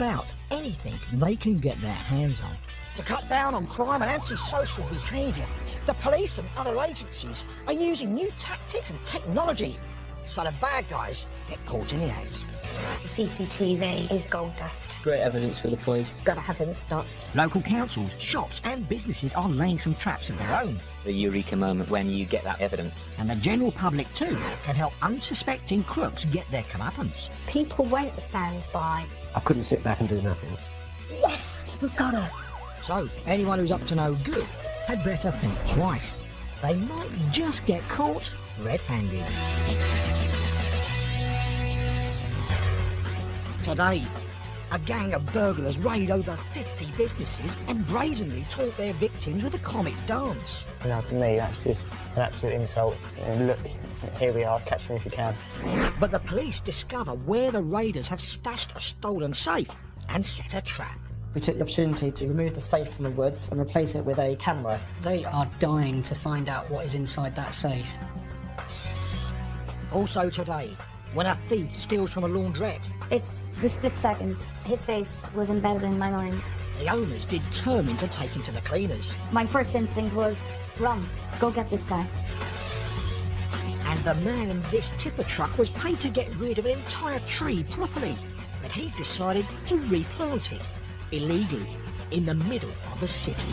about anything they can get their hands on. To cut down on crime and antisocial behaviour, the police and other agencies are using new tactics and technology so the bad guys get caught in the act. The CCTV is gold dust. Great evidence for the police. Gotta have him stopped. Local councils, shops and businesses are laying some traps of their own. The eureka moment when you get that evidence. And the general public too can help unsuspecting crooks get their comeuppance. People won't stand by. I couldn't sit back and do nothing. Yes, we've got her. So, anyone who's up to no good had better think twice. They might just get caught red-handed. Today, a gang of burglars raid over 50 businesses and brazenly taunt their victims with a comic dance. Now, to me, that's just an absolute insult. And look, here we are, catch me if you can. But the police discover where the raiders have stashed a stolen safe and set a trap. We took the opportunity to remove the safe from the woods and replace it with a camera. They are dying to find out what is inside that safe. Also today, when a thief steals from a laundrette, It's the split second. His face was embedded in my mind. the owners determined to take him to the cleaners. My first instinct was, run, go get this guy. And the man in this tipper truck was paid to get rid of an entire tree properly. But he's decided to replant it, illegally, in the middle of the city.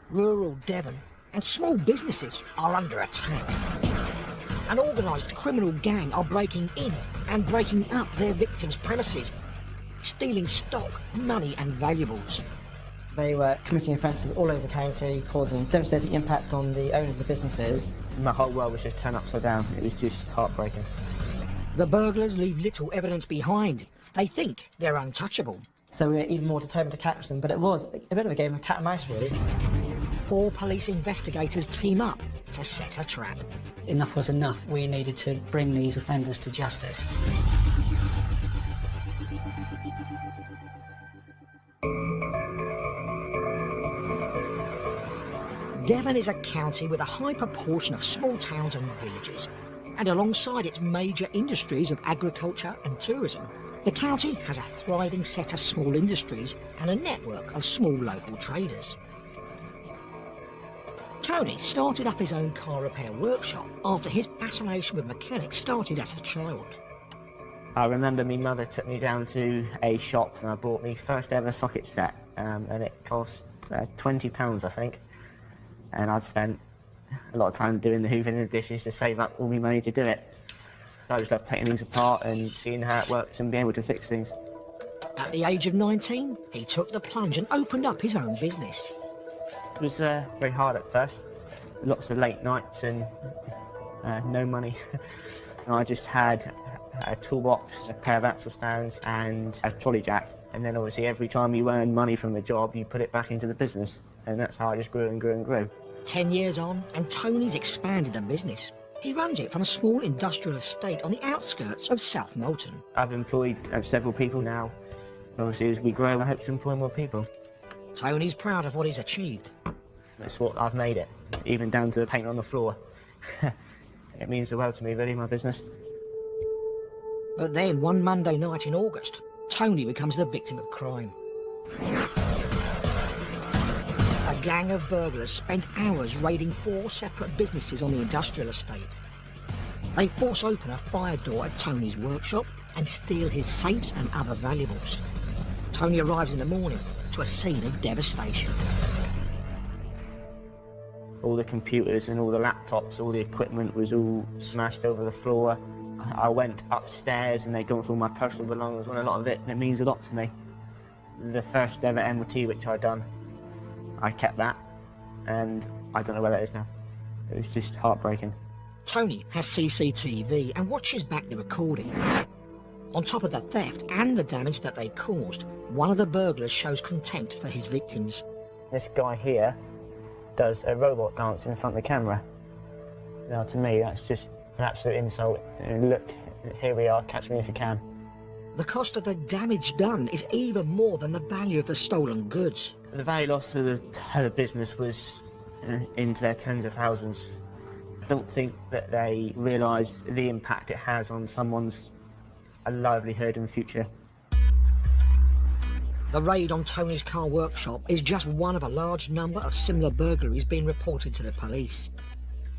Rural Devon and small businesses are under attack. An organised criminal gang are breaking in and breaking up their victims' premises, stealing stock, money and valuables. They were committing offences all over the county, causing devastating impact on the owners of the businesses. My whole world was just turned upside down. It was just heartbreaking. The burglars leave little evidence behind. They think they're untouchable. So we were even more determined to catch them, but it was a bit of a game of cat and mouse, really. 4 police investigators team up to set a trap. Enough was enough. We needed to bring these offenders to justice. Devon is a county with a high proportion of small towns and villages. And alongside its major industries of agriculture and tourism, the county has a thriving set of small industries and a network of small local traders. Tony started up his own car repair workshop after his fascination with mechanics started as a child. I remember my mother took me down to a shop and I bought my first ever socket set, and it cost £20, I think. And I'd spent a lot of time doing the hoovering and the dishes to save up all my money to do it. I just love taking things apart and seeing how it works and being able to fix things. At the age of 19, he took the plunge and opened up his own business. It was very hard at first. Lots of late nights and no money. And I just had a toolbox, a pair of axle stands and a trolley jack. And then obviously every time you earn money from the job, you put it back into the business. And that's how I just grew and grew and grew. 10 years on, and Tony's expanded the business. He runs it from a small industrial estate on the outskirts of South Moulton. I've employed several people now. Obviously, as we grow, I hope to employ more people. Tony's proud of what he's achieved. That's what I've made it, even down to the paint on the floor. It means the world to me, really, my business. But then, one Monday night in August, Tony becomes the victim of crime. A gang of burglars spent hours raiding 4 separate businesses on the industrial estate. They force open a fire door at Tony's workshop and steal his safes and other valuables. Tony arrives in the morning to a scene of devastation. All the computers and all the laptops, all the equipment was all smashed over the floor. I went upstairs and they'd gone through all my personal belongings on a lot of it, and it means a lot to me. The first ever MOT which I'd done, I kept that, and I don't know where that is now. It was just heartbreaking. Tony has CCTV and watches back the recording. On top of the theft and the damage that they caused, one of the burglars shows contempt for his victims. This guy here does a robot dance in front of the camera. Now, to me, that's just an absolute insult. And look, here we are, catch me if you can. The cost of the damage done is even more than the value of the stolen goods. The value lost to the business was into their tens of thousands. don't think that they realise the impact it has on someone's livelihood and future. The raid on Tony's car workshop is just one of a large number of similar burglaries being reported to the police.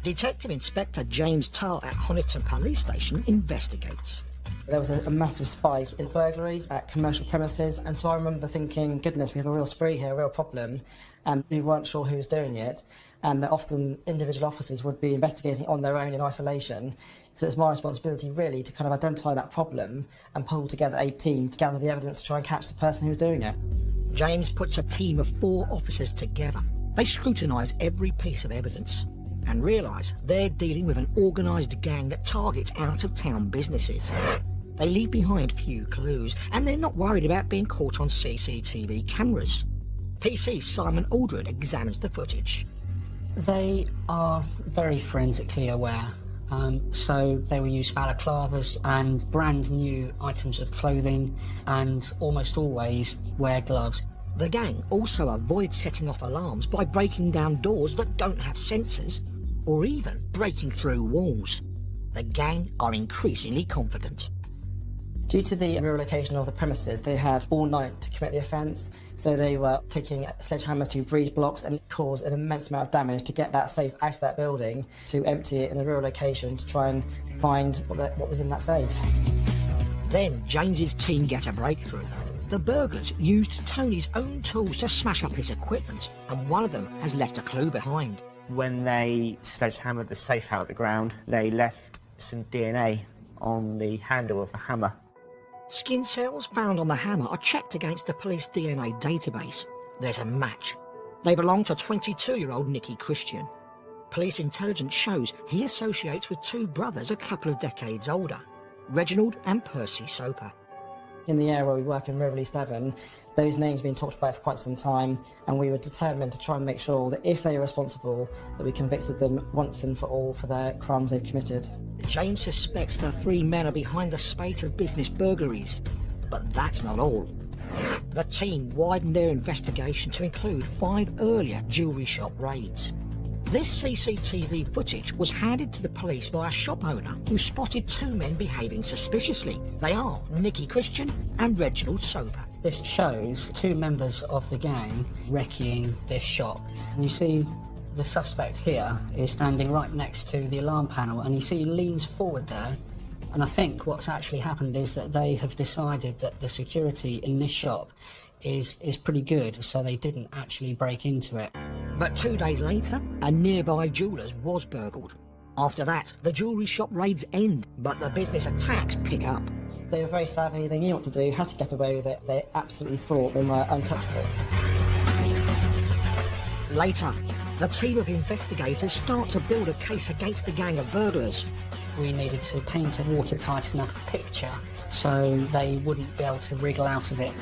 Detective Inspector James Tarr at Honiton Police Station investigates. There was a massive spike in burglaries at commercial premises, and so I remember thinking, goodness, we have a real spree here, a real problem, and we weren't sure who was doing it, and that often individual officers would be investigating on their own in isolation. So it's my responsibility, really, to kind of identify that problem and pull together a team to gather the evidence to try and catch the person who was doing it. James puts a team of 4 officers together. They scrutinise every piece of evidence and realise they're dealing with an organised gang that targets out-of-town businesses. They leave behind few clues, and they're not worried about being caught on CCTV cameras. PC Simon Aldred examines the footage. They are very forensically aware. So they will use balaclavas and brand new items of clothing, and almost always wear gloves. The gang also avoid setting off alarms by breaking down doors that don't have sensors, or even breaking through walls. The gang are increasingly confident. Due to the rural location of the premises, they had all night to commit the offence, so they were taking sledgehammers to breeze blocks, and it caused an immense amount of damage to get that safe out of that building, to empty it in the rural location to try and find what was in that safe. Then James's team get a breakthrough. The burglars used Tony's own tools to smash up his equipment, and one of them has left a clue behind. When they sledgehammered the safe out of the ground, they left some DNA on the handle of the hammer. Skin cells found on the hammer are checked against the police DNA database. There's a match. They belong to 22-year-old Nicky Christian. Police intelligence shows he associates with 2 brothers a couple of decades older, Reginald and Percy Soper. In the area where we work in River East Devon, those names have been talked about for quite some time, and we were determined to try and make sure that if they were responsible, that we convicted them once and for all for their crimes they've committed. James suspects the 3 men are behind the spate of business burglaries, but that's not all. The team widened their investigation to include 5 earlier jewellery shop raids. This CCTV footage was handed to the police by a shop owner who spotted 2 men behaving suspiciously. They are Nicky Christian and Reginald Soper. This shows 2 members of the gang wrecking this shop. And you see the suspect here is standing right next to the alarm panel, and you see he leans forward there. And I think what's actually happened is that they have decided that the security in this shop is pretty good, so they didn't actually break into it. But 2 days later, a nearby jeweller's was burgled. After that, the jewellery shop raids end, but the business attacks pick up. They were very savvy, they knew what to do, how to get away with it. They absolutely thought they were untouchable. Later, the team of investigators start to build a case against the gang of burglars. We needed to paint a watertight enough picture so they wouldn't be able to wriggle out of it.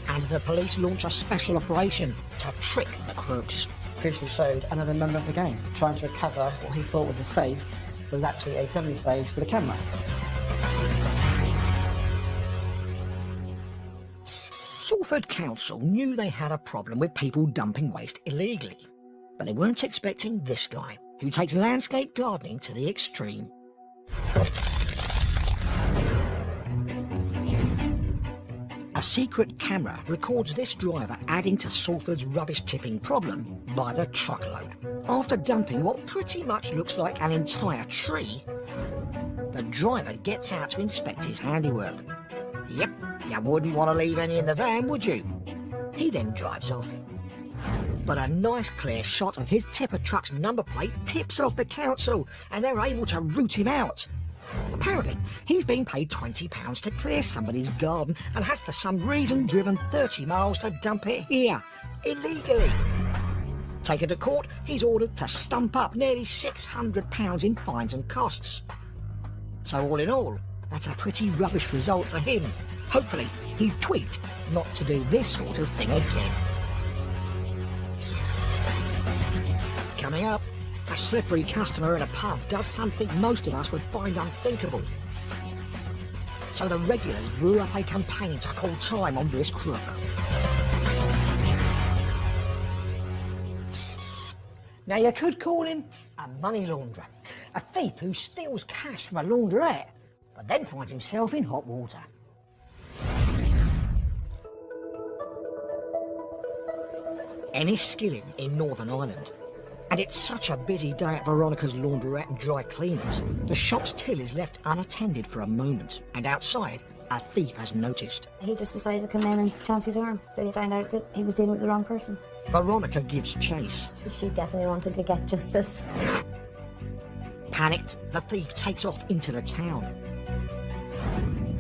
And the police launch a special operation to trick the crooks. Crucially showed another member of the gang trying to recover what he thought was a safe, but was actually a dummy safe with a camera. Salford Council knew they had a problem with people dumping waste illegally, but they weren't expecting this guy, who takes landscape gardening to the extreme. A secret camera records this driver adding to Salford's rubbish tipping problem by the truckload. After dumping what pretty much looks like an entire tree, the driver gets out to inspect his handiwork. Yep, you wouldn't want to leave any in the van, would you? He then drives off. But a nice clear shot of his tipper truck's number plate tips off the council, and they're able to root him out. Apparently, he's been paid £20 to clear somebody's garden and has for some reason driven 30 miles to dump it here, illegally. Taken to court, he's ordered to stump up nearly £600 in fines and costs. So all in all, that's a pretty rubbish result for him. Hopefully, he's tweaked not to do this sort of thing again. Coming up, a slippery customer in a pub does something most of us would find unthinkable. So the regulars drew up a campaign to call time on this crook. Now you could call him a money launderer. a thief who steals cash from a laundrette, but then finds himself in hot water. Enniskillen in Northern Ireland. And it's such a busy day at Veronica's laundrette and dry cleaners. The shop's till is left unattended for a moment, and outside, a thief has noticed. He just decided to come in and chance his arm, but he found out that he was dealing with the wrong person. Veronica gives chase. She definitely wanted to get justice. Panicked, the thief takes off into the town.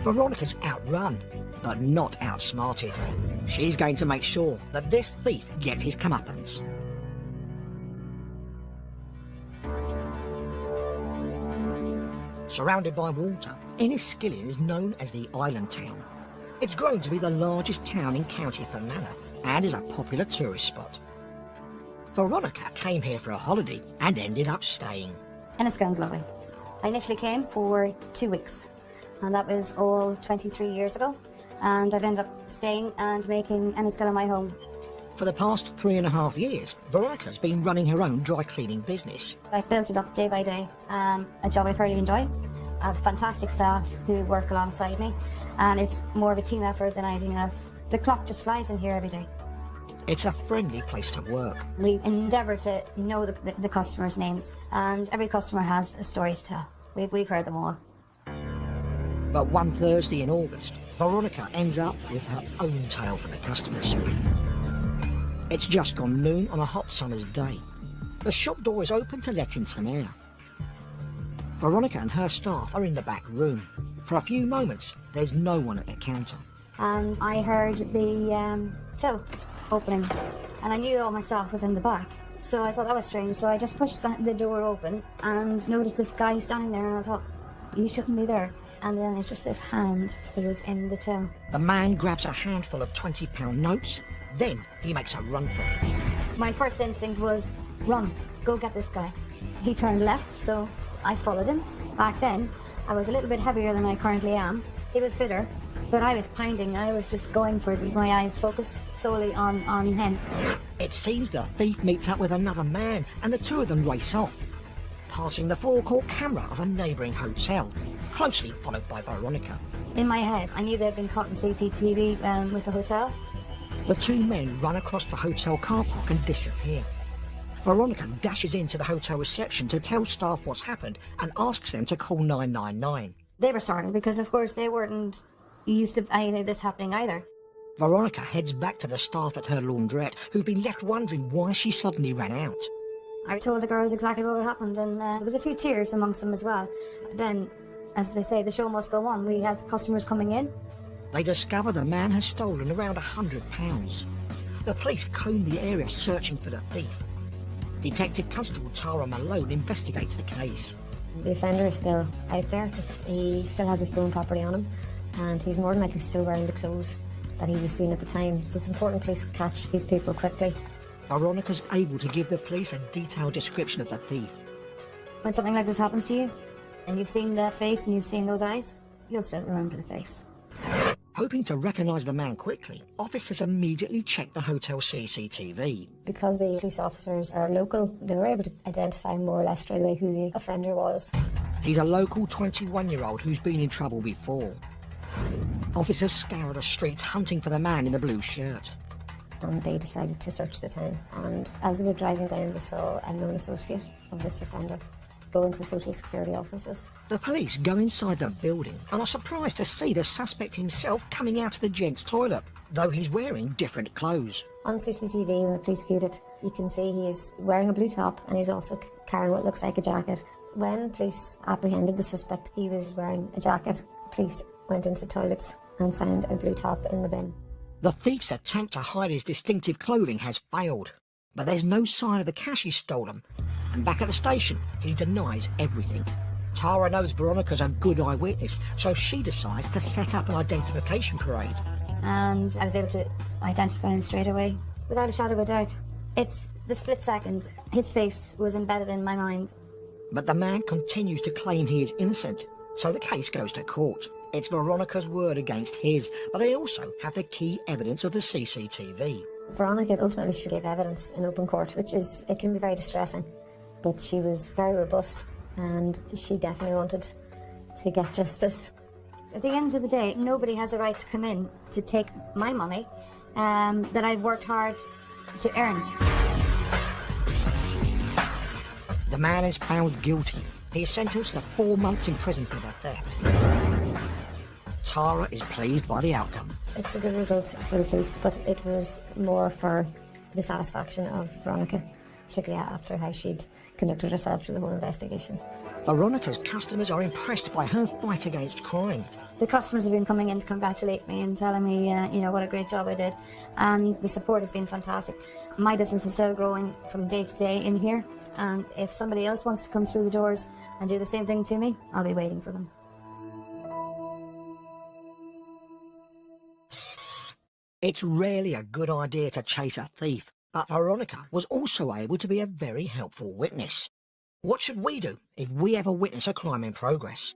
Veronica's outrun, but not outsmarted. She's going to make sure that this thief gets his comeuppance. Surrounded by water, Enniskillen is known as the Island Town. It's grown to be the largest town in County Fermanagh and is a popular tourist spot. Veronica came here for a holiday and ended up staying. Enniskillen's lovely. I initially came for 2 weeks, and that was all 23 years ago. And I've ended up staying and making Enniskillen my home. For the past 3.5 years, Veronica's been running her own dry cleaning business. I've built it up day by day, a job I thoroughly enjoy. I have fantastic staff who work alongside me, and it's more of a team effort than anything else. The clock just flies in here every day. It's a friendly place to work. We endeavour to know the customers' names, and every customer has a story to tell. We've heard them all. But one Thursday in August, Veronica ends up with her own tale for the customers. It's just gone noon on a hot summer's day. The shop door is open to let in some air. Veronica and her staff are in the back room. For a few moments, there's no one at the counter. And I heard the till opening, and I knew all my staff was in the back. So I thought that was strange, so I just pushed the door open and noticed this guy standing there, and I thought, you shouldn't be there. And then it's just this hand that was in the till. The man grabs a handful of £20 notes, then he makes a run for it. My first instinct was, run, go get this guy. He turned left, so I followed him. Back then, I was a little bit heavier than I currently am. He was fitter, but I was pounding. I was just going for it, my eyes focused solely on him. It seems the thief meets up with another man, and the two of them race off, passing the forecourt camera of a neighbouring hotel, closely followed by Veronica. In my head, I knew they'd been caught in CCTV with the hotel. The two men run across the hotel car park and disappear. Veronica dashes into the hotel reception to tell staff what's happened and asks them to call 999. They were startled because, of course, they weren't used to anything of this happening either. Veronica heads back to the staff at her laundrette, who've been left wondering why she suddenly ran out. I told the girls exactly what had happened, and there was a few tears amongst them as well. But then, as they say, the show must go on. We had customers coming in. They discover the man has stolen around £100. The police comb the area searching for the thief. Detective Constable Tara Malone investigates the case. The offender is still out there. He still has a stolen property on him, and he's more than likely still wearing the clothes that he was seen at the time. So it's important police catch these people quickly. Veronica's able to give the police a detailed description of the thief. When something like this happens to you, and you've seen that face and you've seen those eyes, you'll still remember the face. Hoping to recognise the man quickly, officers immediately check the hotel CCTV. Because the police officers are local, they were able to identify more or less straight away who the offender was. He's a local 21-year-old who's been in trouble before. Officers scour the streets hunting for the man in the blue shirt. And they decided to search the town. And as they were driving down, they saw a known associate of this offender go into the social security offices. The police go inside the building and are surprised to see the suspect himself coming out of the gents' toilet, though he's wearing different clothes. On CCTV, when the police viewed it, you can see he is wearing a blue top and he's also carrying what looks like a jacket. When police apprehended the suspect, he was wearing a jacket. Police went into the toilets and found a blue top in the bin. The thief's attempt to hide his distinctive clothing has failed, but there's no sign of the cash he's stolen. And back at the station, he denies everything. Tara knows Veronica's a good eyewitness, so she decides to set up an identification parade. And I was able to identify him straight away, without a shadow of a doubt. It's the split second. His face was embedded in my mind. But the man continues to claim he is innocent, so the case goes to court. It's Veronica's word against his, but they also have the key evidence of the CCTV. Veronica ultimately should give evidence in open court, it can be very distressing. But she was very robust and she definitely wanted to get justice. At the end of the day, nobody has the right to come in to take my money that I've worked hard to earn. The man is found guilty. He is sentenced to 4 months in prison for the theft. Tara is pleased by the outcome. It's a good result for the police, but it was more for the satisfaction of Veronica, particularly after how she'd conducted herself through the whole investigation. Veronica's customers are impressed by her fight against crime. The customers have been coming in to congratulate me and telling me, what a great job I did. And the support has been fantastic. My business is still growing from day to day in here. And if somebody else wants to come through the doors and do the same thing to me, I'll be waiting for them. It's rarely a good idea to chase a thief, but Veronica was also able to be a very helpful witness. What should we do if we ever witness a crime in progress?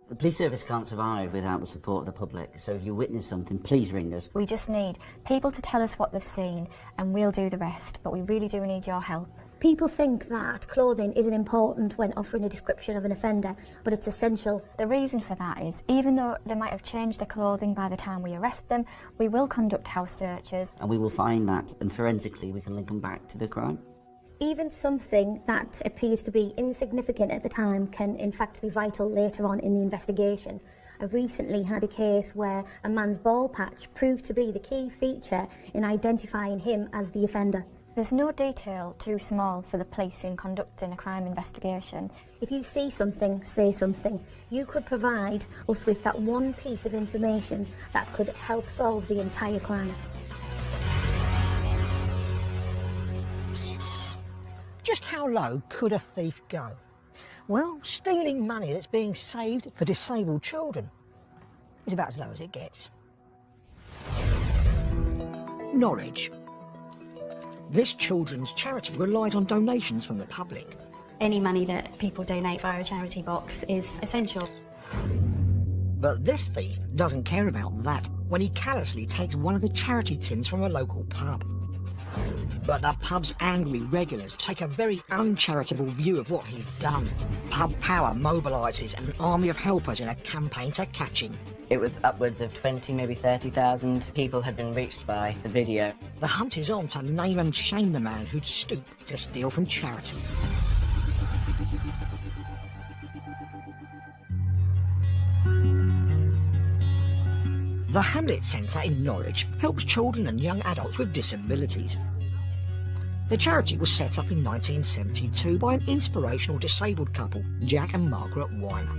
The police service can't survive without the support of the public, so if you witness something, please ring us. We just need people to tell us what they've seen, and we'll do the rest, but we really do need your help. People think that clothing isn't important when offering a description of an offender, but it's essential. The reason for that is, even though they might have changed their clothing by the time we arrest them, we will conduct house searches. And we will find that, and forensically we can link them back to the crime. Even something that appears to be insignificant at the time can in fact be vital later on in the investigation. I've recently had a case where a man's ball patch proved to be the key feature in identifying him as the offender. There's no detail too small for the police in conducting a crime investigation. If you see something, say something. You could provide us with that one piece of information that could help solve the entire crime. Just how low could a thief go? Well, stealing money that's being saved for disabled children is about as low as it gets. Norwich. This children's charity relies on donations from the public. Any money that people donate via a charity box is essential. But this thief doesn't care about that when he callously takes one of the charity tins from a local pub. But the pub's angry regulars take a very uncharitable view of what he's done. Pub power mobilises an army of helpers in a campaign to catch him. It was upwards of 20, maybe 30,000 people had been reached by the video. The hunt is on to name and shame the man who'd stoop to steal from charity. The Hamlet Centre in Norwich helps children and young adults with disabilities. The charity was set up in 1972 by an inspirational disabled couple, Jack and Margaret Weimer,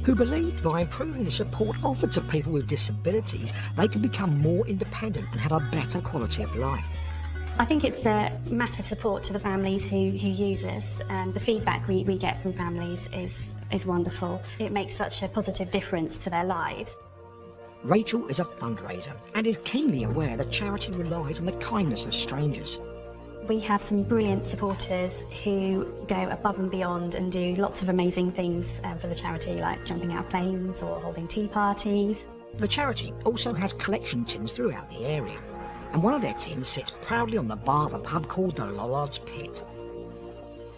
who believed by improving the support offered to people with disabilities, they could become more independent and have a better quality of life. I think it's a massive support to the families who use us. The feedback we get from families is wonderful. It makes such a positive difference to their lives. Rachel is a fundraiser and is keenly aware that charity relies on the kindness of strangers. We have some brilliant supporters who go above and beyond and do lots of amazing things for the charity, like jumping out of planes or holding tea parties. The charity also has collection tins throughout the area, and one of their tins sits proudly on the bar of a pub called the Lollard's Pit.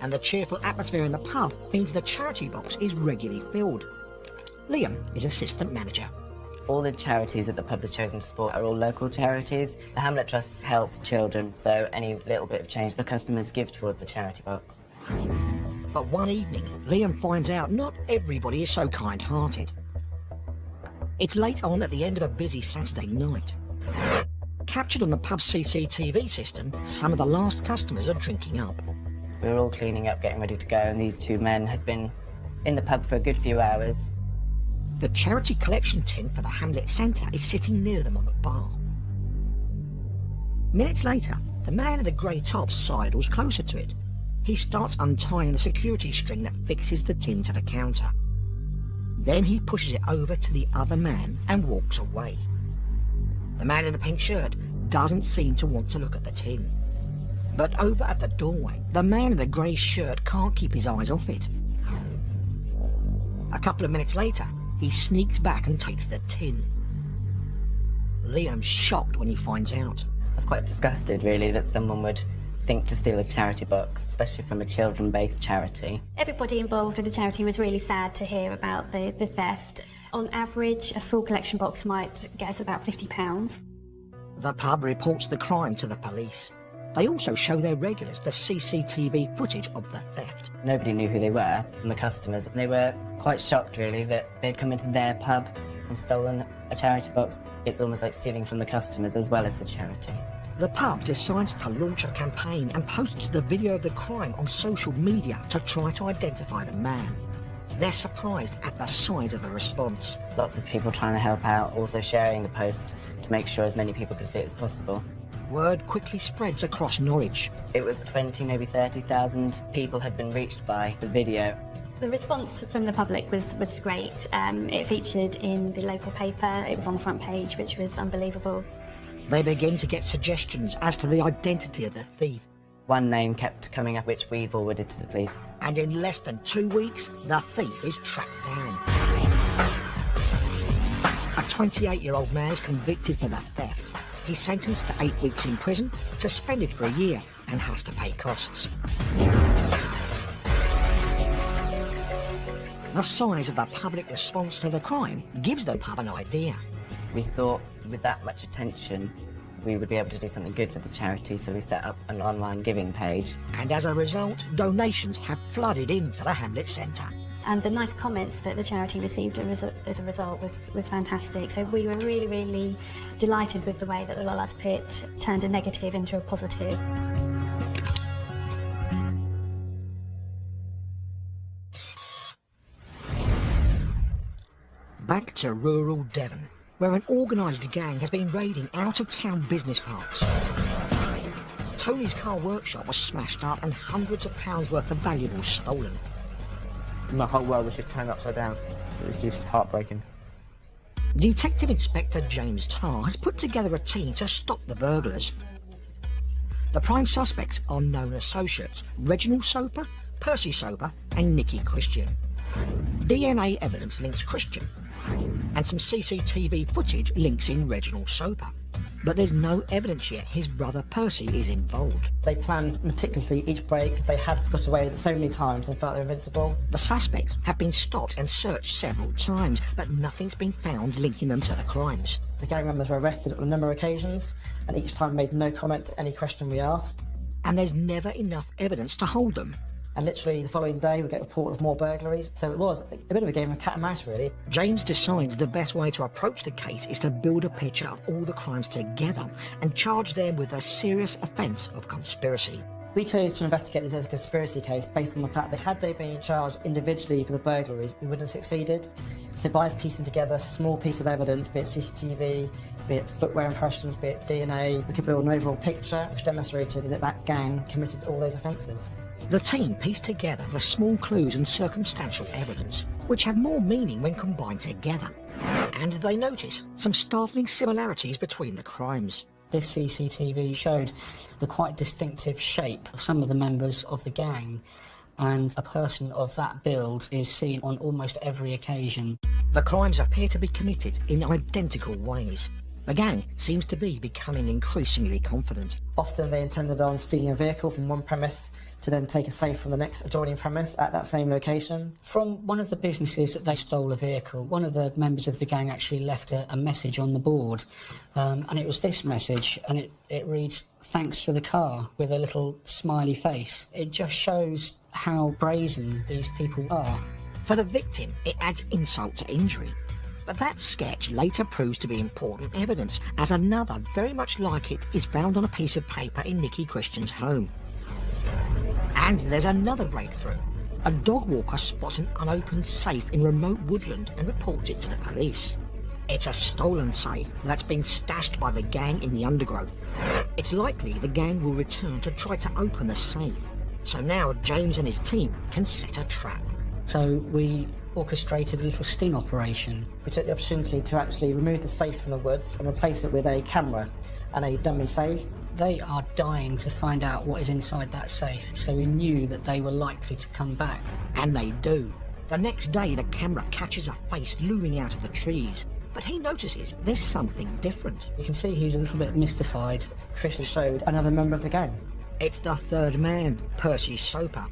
And the cheerful atmosphere in the pub means the charity box is regularly filled. Liam is assistant manager. All the charities that the pub has chosen to support are all local charities. The Hamlet Trust helps children, so any little bit of change the customers give towards the charity box. But one evening, Liam finds out not everybody is so kind-hearted. It's late on at the end of a busy Saturday night. Captured on the pub's CCTV system, some of the last customers are drinking up. We were all cleaning up, getting ready to go, and these two men had been in the pub for a good few hours. The charity collection tin for the Hamlet Centre is sitting near them on the bar. Minutes later, the man in the grey top sidles closer to it. He starts untying the security string that fixes the tin to the counter. Then he pushes it over to the other man and walks away. The man in the pink shirt doesn't seem to want to look at the tin. But over at the doorway, the man in the grey shirt can't keep his eyes off it. A couple of minutes later, he sneaks back and takes the tin. Liam's shocked when he finds out. I was quite disgusted, really, that someone would think to steal a charity box, especially from a children-based charity. Everybody involved with the charity was really sad to hear about the theft. On average, a full collection box might get us about £50. The pub reports the crime to the police. They also show their regulars the CCTV footage of the theft. Nobody knew who they were, and the customers. They were quite shocked, really, that they'd come into their pub and stolen a charity box. It's almost like stealing from the customers as well as the charity. The pub decides to launch a campaign and posts the video of the crime on social media to try to identify the man. They're surprised at the size of the response. Lots of people trying to help out, also sharing the post to make sure as many people could see it as possible. Word quickly spreads across Norwich. It was 20, maybe 30,000 people had been reached by the video. The response from the public was great. It featured in the local paper, it was on the front page, which was unbelievable. They begin to get suggestions as to the identity of the thief. One name kept coming up, which we forwarded to the police. And in less than 2 weeks, the thief is tracked down. A 28-year-old man is convicted for the theft. He's sentenced to 8 weeks in prison, suspended for a year, and has to pay costs. The size of the public response to the crime gives the pub an idea. We thought with that much attention, we would be able to do something good for the charity, so we set up an online giving page. And as a result, donations have flooded in for the Hamlet Centre. And the nice comments that the charity received as a result was fantastic. So we were really, really delighted with the way that the Lollards Pit turned a negative into a positive. Back to rural Devon, where an organised gang has been raiding out-of-town business parks. Tony's car workshop was smashed up and hundreds of pounds worth of valuables stolen. My whole world was just turned upside down. It was just heartbreaking. Detective Inspector James Tarr has put together a team to stop the burglars. The prime suspects are known associates Reginald Soper, Percy Soper and Nicky Christian. DNA evidence links Christian, and some CCTV footage links in Reginald Soper. But there's no evidence yet his brother Percy is involved. They planned meticulously each break. They had got away so many times and felt they're invincible. The suspects have been stopped and searched several times, but nothing's been found linking them to the crimes. The gang members were arrested on a number of occasions, and each time made no comment to any question we asked. And there's never enough evidence to hold them. And literally the following day we get a report of more burglaries, so it was a bit of a game of cat and mouse, really. James decides the best way to approach the case is to build a picture of all the crimes together and charge them with a serious offence of conspiracy. We chose to investigate this as a conspiracy case based on the fact that had they been charged individually for the burglaries, we wouldn't have succeeded. So by piecing together a small piece of evidence, be it CCTV, be it footwear impressions, be it DNA, we could build an overall picture which demonstrated that that gang committed all those offences. The team pieced together the small clues and circumstantial evidence, which have more meaning when combined together. And they notice some startling similarities between the crimes. This CCTV showed the quite distinctive shape of some of the members of the gang, and a person of that build is seen on almost every occasion. The crimes appear to be committed in identical ways. The gang seems to be becoming increasingly confident. Often they intended on stealing a vehicle from one premise to then take a safe from the next adjoining premise at that same location. From one of the businesses that they stole a vehicle, one of the members of the gang actually left a message on the board, and it was this message, and it reads, "Thanks for the car," with a little smiley face. It just shows how brazen these people are. For the victim, it adds insult to injury. But that sketch later proves to be important evidence, as another very much like it is found on a piece of paper in Nicky Christian's home. And there's another breakthrough. A dog walker spots an unopened safe in remote woodland and reports it to the police. It's a stolen safe that's been stashed by the gang in the undergrowth. It's likely the gang will return to try to open the safe. So now James and his team can set a trap. So we orchestrated a little sting operation. We took the opportunity to actually remove the safe from the woods and replace it with a camera and a dummy safe. They are dying to find out what is inside that safe, so we knew that they were likely to come back. And they do. The next day, the camera catches a face looming out of the trees, but he notices there's something different. You can see he's a little bit mystified. Christian showed another member of the gang. It's the third man, Percy Soper.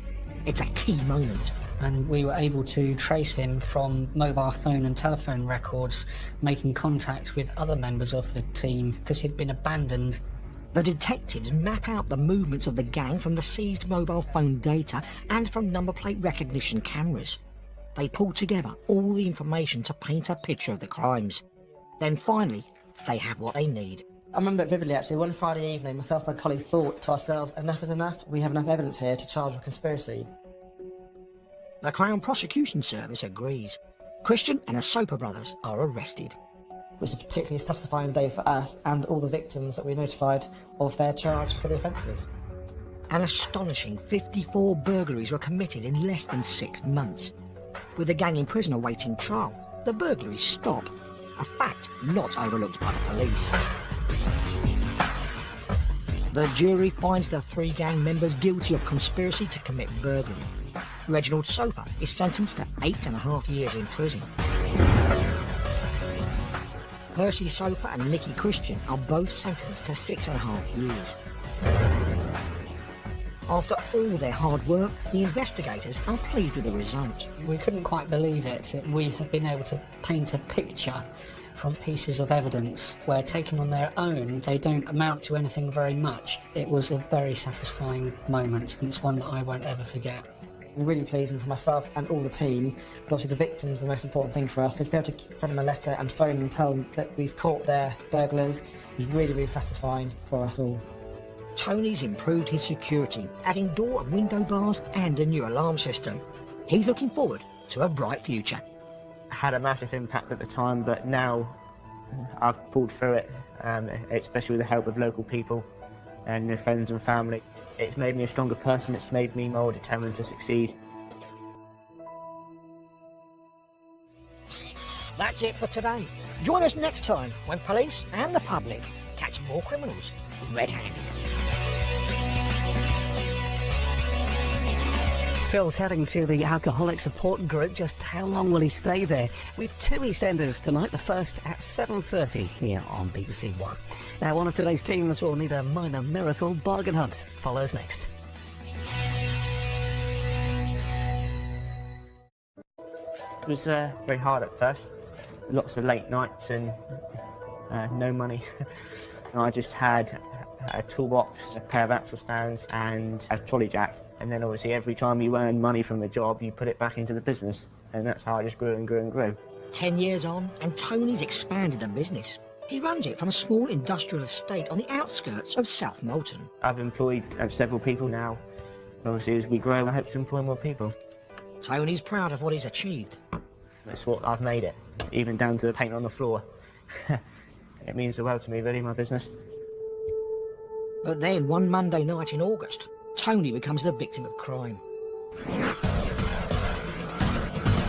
It's a key moment. And we were able to trace him from mobile phone and telephone records, making contact with other members of the team because he'd been abandoned. The detectives map out the movements of the gang from the seized mobile phone data and from number plate recognition cameras. They pull together all the information to paint a picture of the crimes. Then finally, they have what they need. I remember it vividly, actually. One Friday evening, myself and my colleague thought to ourselves, enough is enough. We have enough evidence here to charge with conspiracy. The Crown Prosecution Service agrees. Christian and the Soper brothers are arrested. It was a particularly satisfying day for us and all the victims that we notified of their charge for the offences. An astonishing 54 burglaries were committed in less than 6 months. With the gang in prison awaiting trial, the burglaries stop, a fact not overlooked by the police. The jury finds the 3 gang members guilty of conspiracy to commit burglary. Reginald Soper is sentenced to 8.5 years in prison. Percy Soper and Nicky Christian are both sentenced to 6.5 years. After all their hard work, the investigators are pleased with the result. We couldn't quite believe it, that we have been able to paint a picture from pieces of evidence where, taken on their own, they don't amount to anything very much. It was a very satisfying moment, and it's one that I won't ever forget. Really pleasing for myself and all the team, but obviously the victims are the most important thing for us. So to be able to send them a letter and phone them and tell them that we've caught their burglars was really, really satisfying for us all. Tony's improved his security, adding door and window bars and a new alarm system. He's looking forward to a bright future. Had a massive impact at the time, but now I've pulled through it, especially with the help of local people and their friends and family. It's made me a stronger person, it's made me more determined to succeed. That's it for today. Join us next time when police and the public catch more criminals red-handed. Phil's heading to the alcoholic support group. Just how long will he stay there? We've 2 EastEnders tonight, the first at 7:30 here on BBC One. Now, one of today's teams will need a minor miracle. Bargain Hunt follows next. It was very hard at first. Lots of late nights and no money. I just had a toolbox, a pair of axle stands and a trolley jack. And then obviously every time you earn money from the job, you put it back into the business. And that's how I just grew and grew and grew. 10 years on, and Tony's expanded the business. He runs it from a small industrial estate on the outskirts of South Molton. I've employed several people now. Obviously, as we grow, I hope to employ more people. Tony's proud of what he's achieved. That's what I've made it, even down to the paint on the floor. It means the world to me, really, my business. But then, one Monday night in August, Tony becomes the victim of crime.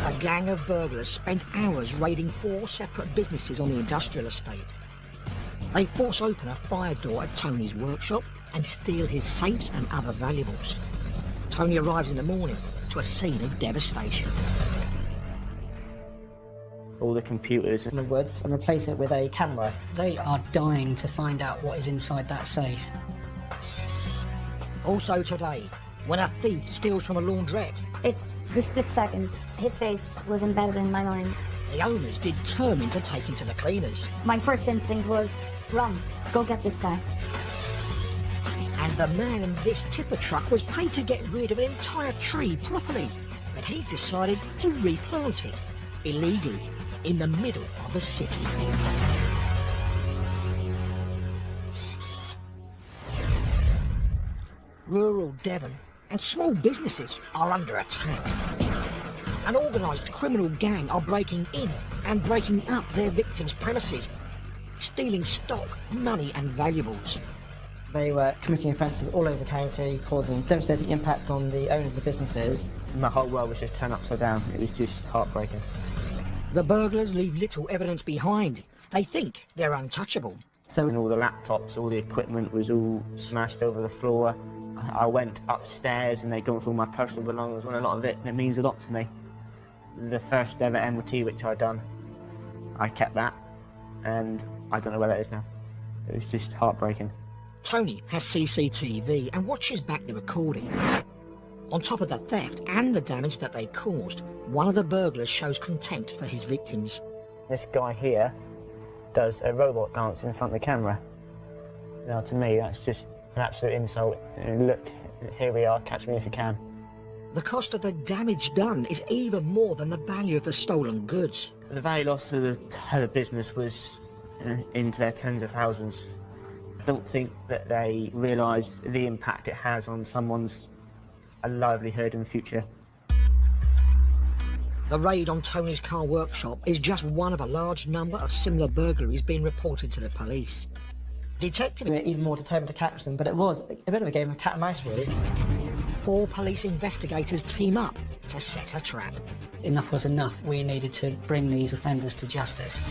A gang of burglars spent hours raiding 4 separate businesses on the industrial estate. They force open a fire door at Tony's workshop and steal his safes and other valuables. Tony arrives in the morning to a scene of devastation. All the computers in the woods and replace it with a camera. They are dying to find out what is inside that safe. Also today, when a thief steals from a laundrette. It's the split second. His face was embedded in my mind. The owners determined to take him to the cleaners. My first instinct was, run, go get this guy. And the man in this tipper truck was paid to get rid of an entire tree properly. But he's decided to replant it, illegally, in the middle of the city. Rural Devon and small businesses are under attack. An organised criminal gang are breaking in and breaking up their victims' premises, stealing stock, money and valuables. They were committing offences all over the county, causing devastating impact on the owners of the businesses. My whole world was just turned upside down. It was just heartbreaking. The burglars leave little evidence behind. They think they're untouchable. And all the laptops, all the equipment was all smashed over the floor. I went upstairs and they'd gone through all my personal belongings on a lot of it, and it means a lot to me. The first ever MOT which I'd done, I kept that, and I don't know where that is now. It was just heartbreaking. Tony has CCTV and watches back the recording. On top of the theft and the damage that they caused, one of the burglars shows contempt for his victims. This guy here does a robot dance in front of the camera. Now, to me, that's just an absolute insult. And look, here we are, catch me if you can. The cost of the damage done is even more than the value of the stolen goods. The value lost to the business was into their tens of thousands. I don't think that they realise the impact it has on someone's livelihood and future. The raid on Tony's car workshop is just one of a large number of similar burglaries being reported to the police. Detectives We were even more determined to catch them, but it was a bit of a game of cat and mouse, really. 4 police investigators team up to set a trap. Enough was enough. We needed to bring these offenders to justice.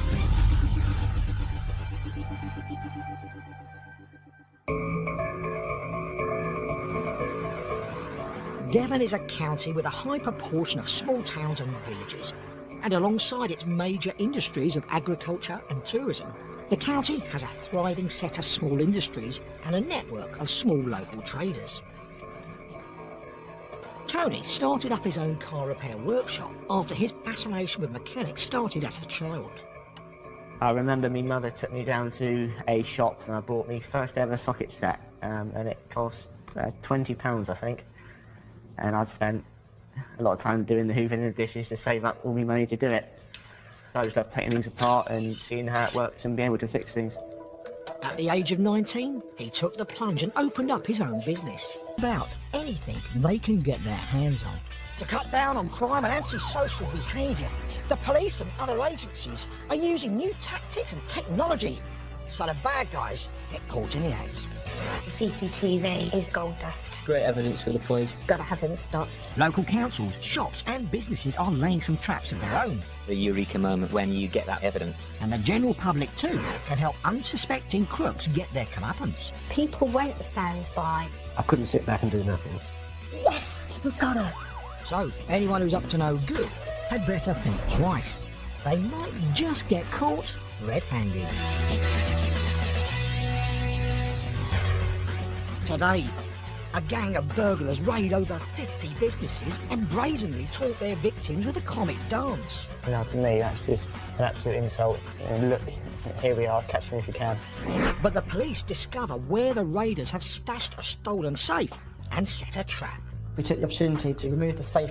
Devon is a county with a high proportion of small towns and villages, and alongside its major industries of agriculture and tourism, the county has a thriving set of small industries and a network of small local traders. Tony started up his own car repair workshop after his fascination with mechanics started as a child. I remember my mother took me down to a shop and I bought my first ever socket set, and it cost £20, I think. And I'd spent a lot of time doing the hoovering and the dishes to save up all my money to do it. I just love taking things apart and seeing how it works and being able to fix things. At the age of 19, he took the plunge and opened up his own business. About anything they can get their hands on. To cut down on crime and antisocial behaviour, the police and other agencies are using new tactics and technology, so the bad guys get caught in the act. CCTV is gold dust. Great evidence for the police. Gotta have him stopped. Local councils, shops and businesses are laying some traps of their own. The eureka moment when you get that evidence. And the general public too can help unsuspecting crooks get their comeuppance. People won't stand by. I couldn't sit back and do nothing. Yes, we've got her. So, anyone who's up to no good had better think twice. They might just get caught red-handed. Today, a gang of burglars raid over 50 businesses and brazenly taunt their victims with a comic dance. Now, to me, that's just an absolute insult. And look, here we are, catch me if you can. But the police discover where the raiders have stashed a stolen safe and set a trap. We took the opportunity to remove the safe